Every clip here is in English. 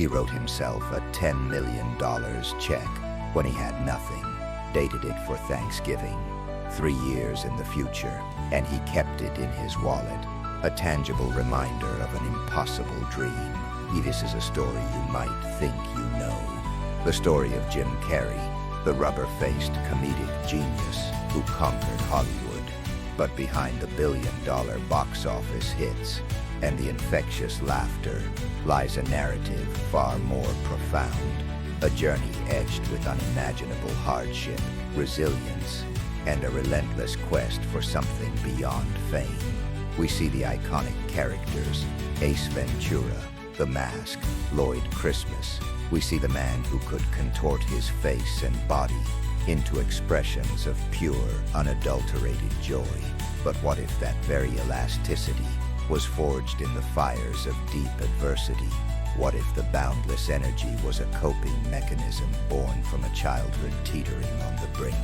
He wrote himself a $10 million check when he had nothing, dated it for Thanksgiving, 3 years in the future, and he kept it in his wallet, a tangible reminder of an impossible dream. This is a story you might think you know. The story of Jim Carrey, the rubber-faced comedic genius who conquered Hollywood. But behind the billion-dollar box office hits and the infectious laughter lies a narrative far more profound, a journey edged with unimaginable hardship, resilience, and a relentless quest for something beyond fame. We see the iconic characters, Ace Ventura, The Mask, Lloyd Christmas. We see the man who could contort his face and body into expressions of pure, unadulterated joy. But what if that very elasticity was forged in the fires of deep adversity? What if the boundless energy was a coping mechanism born from a childhood teetering on the brink?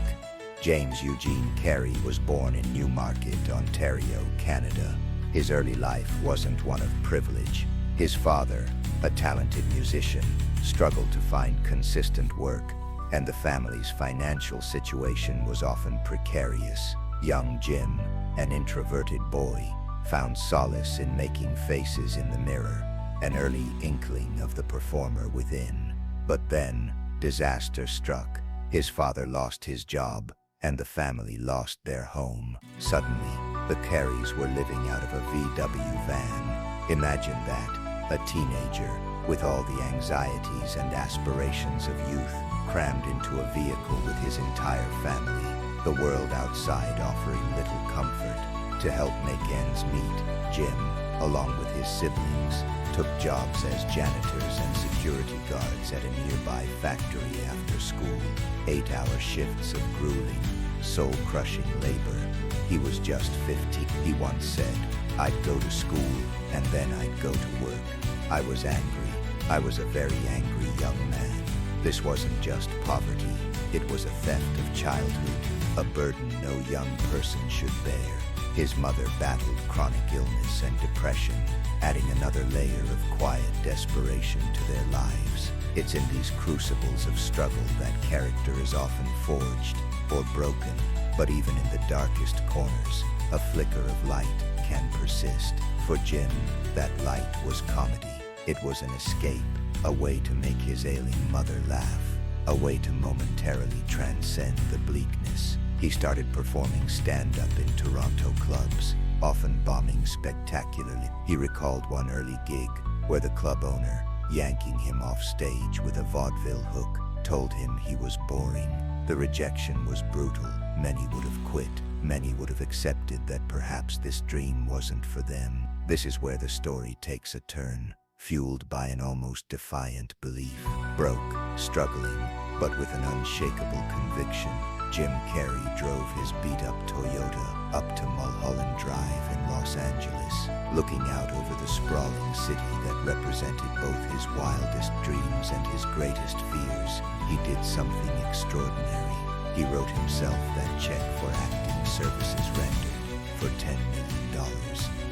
James Eugene Carrey was born in Newmarket, Ontario, Canada. His early life wasn't one of privilege. His father, a talented musician, struggled to find consistent work, and the family's financial situation was often precarious. Young Jim, an introverted boy, found solace in making faces in the mirror, an early inkling of the performer within. But then, disaster struck. His father lost his job, and the family lost their home. Suddenly, the Carreys were living out of a VW van. Imagine that, a teenager, with all the anxieties and aspirations of youth, crammed into a vehicle with his entire family, the world outside offering little comfort. To help make ends meet, Jim, along with his siblings, took jobs as janitors and security guards at a nearby factory after school. 8-hour shifts of grueling, soul-crushing labor. He was just 15. He once said, "I'd go to school, and then I'd go to work. I was angry. I was a very angry young man." This wasn't just poverty. It was a theft of childhood, a burden no young person should bear. His mother battled chronic illness and depression, adding another layer of quiet desperation to their lives. It's in these crucibles of struggle that character is often forged or broken, but even in the darkest corners, a flicker of light can persist. For Jim, that light was comedy. It was an escape, a way to make his ailing mother laugh, a way to momentarily transcend the bleakness. He started performing stand-up in Toronto clubs, often bombing spectacularly. He recalled one early gig where the club owner, yanking him off stage with a vaudeville hook, told him he was boring. The rejection was brutal. Many would have quit. Many would have accepted that perhaps this dream wasn't for them. This is where the story takes a turn, fueled by an almost defiant belief. Broke, struggling, but with an unshakable conviction, Jim Carrey drove his beat-up Toyota up to Mulholland Drive in Los Angeles, looking out over the sprawling city that represented both his wildest dreams and his greatest fears. He did something extraordinary. He wrote himself that check for acting services rendered for $10 million.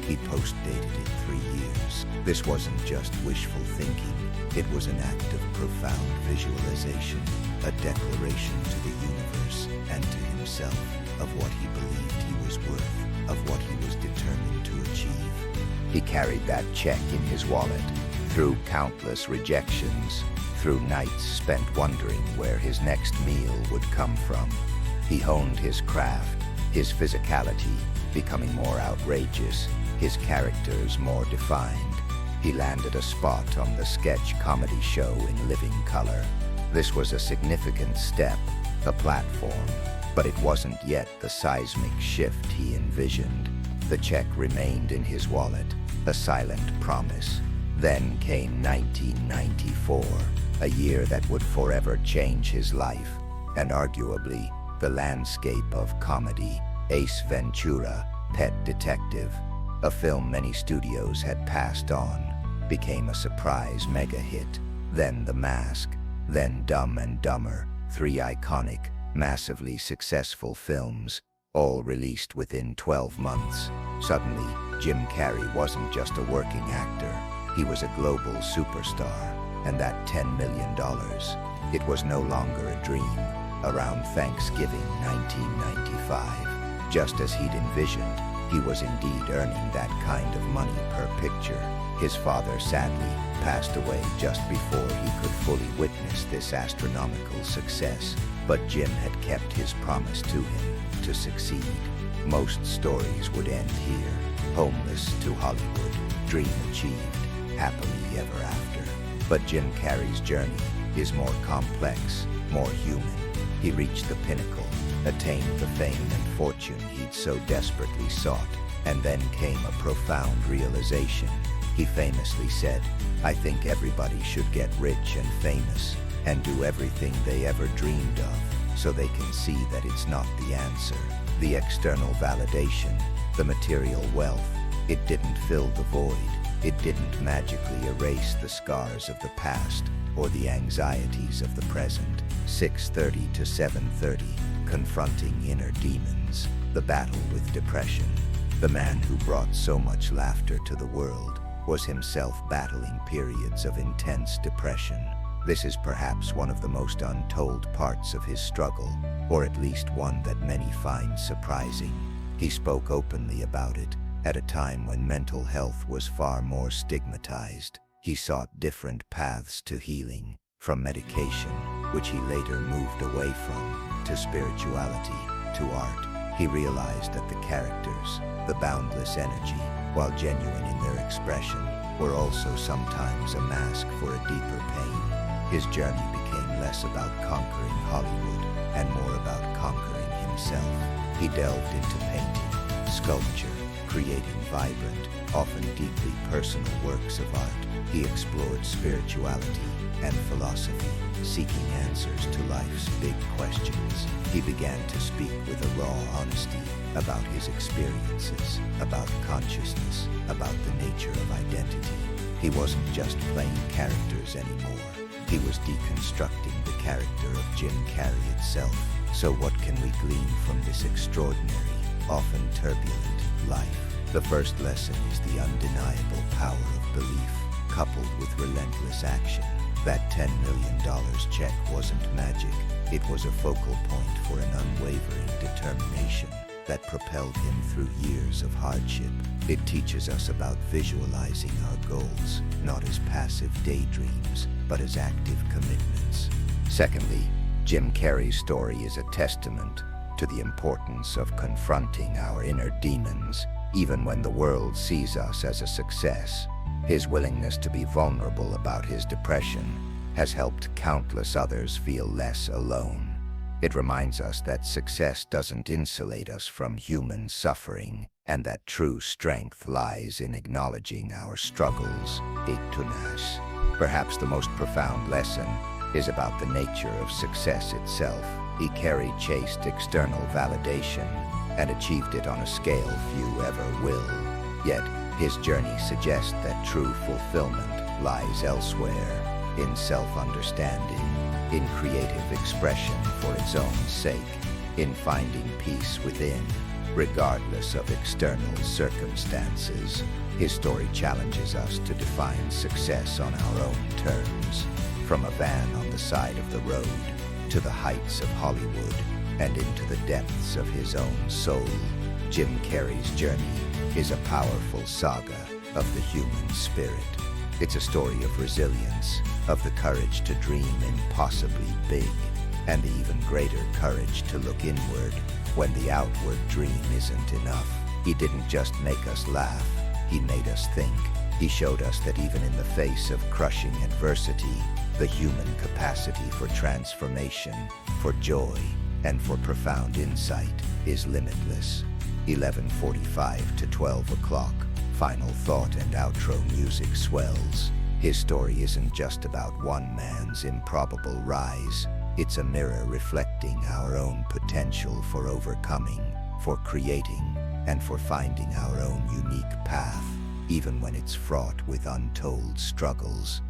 He post-dated it 3 years. This wasn't just wishful thinking. It was an act of profound visualization, a declaration to the universe and to himself of what he believed he was worth, of what he was determined to achieve. He carried that check in his wallet, through countless rejections, through nights spent wondering where his next meal would come from. He honed his craft, his physicality becoming more outrageous, his characters more defined. He landed a spot on the sketch comedy show in living color. This was a significant step, a platform, but it wasn't yet the seismic shift he envisioned. The check remained in his wallet, a silent promise. Then came 1994, a year that would forever change his life, and arguably the landscape of comedy. Ace Ventura, Pet Detective, a film many studios had passed on, became a surprise mega hit. Then The Mask, then Dumb and Dumber, 3 iconic, massively successful films, all released within 12 months. Suddenly, Jim Carrey wasn't just a working actor. He was a global superstar, And that $10 million, it was no longer a dream. Around Thanksgiving 1995, just as he'd envisioned, he was indeed earning that kind of money per picture. His father sadly passed away just before he could fully witness this astronomical success, but Jim had kept his promise to him to succeed. Most stories would end here, homeless to Hollywood, dream achieved, happily ever after. But Jim Carrey's journey is more complex, more human. He reached the pinnacle, attained the fame and fortune he'd so desperately sought, and then came a profound realization. He famously said, "I think everybody should get rich and famous and do everything they ever dreamed of so they can see that it's not the answer. The external validation, the material wealth, it didn't fill the void. It didn't magically erase the scars of the past or the anxieties of the present." 6:30 to 7:30, confronting inner demons, the battle with depression. The man who brought so much laughter to the world was himself battling periods of intense depression. This is perhaps one of the most untold parts of his struggle, or at least one that many find surprising. He spoke openly about it at a time when mental health was far more stigmatized. He sought different paths to healing, from medication, which he later moved away from, to spirituality, to art. He realized that the characters, the boundless energy, while genuine in their expression, were also sometimes a mask for a deeper pain. His journey became less about conquering Hollywood and more about conquering himself. He delved into painting, sculpture, creating vibrant, often deeply personal works of art. He explored spirituality and philosophy, seeking answers to life's big questions. He began to speak with a raw honesty about his experiences, about consciousness, about the nature of identity. He wasn't just playing characters anymore. He was deconstructing the character of Jim Carrey itself. So what can we glean from this extraordinary, often turbulent life? The first lesson is the undeniable power of belief, coupled with relentless action. That $10 million check wasn't magic. It was a focal point for an unwavering determination that propelled him through years of hardship. It teaches us about visualizing our goals, not as passive daydreams, but as active commitments. Secondly, Jim Carrey's story is a testament to the importance of confronting our inner demons, even when the world sees us as a success. His willingness to be vulnerable about his depression has helped countless others feel less alone. It reminds us that success doesn't insulate us from human suffering, and that true strength lies in acknowledging our struggles. 8-9. Perhaps the most profound lesson is about the nature of success itself. Carrey chased external validation and achieved it on a scale few ever will. Yet, his journey suggests that true fulfillment lies elsewhere, in self-understanding, in creative expression for its own sake, in finding peace within, regardless of external circumstances. His story challenges us to define success on our own terms, from a van on the side of the road to the heights of Hollywood and into the depths of his own soul. Jim Carrey's journey is a powerful saga of the human spirit. It's a story of resilience, of the courage to dream impossibly big, and the even greater courage to look inward when the outward dream isn't enough. He didn't just make us laugh, he made us think. He showed us that even in the face of crushing adversity, the human capacity for transformation, for joy, and for profound insight is limitless. 11:45 to 12 o'clock. Final thought and outro music swells. His story isn't just about one man's improbable rise. It's a mirror reflecting our own potential for overcoming, for creating, and for finding our own unique path, even when it's fraught with untold struggles.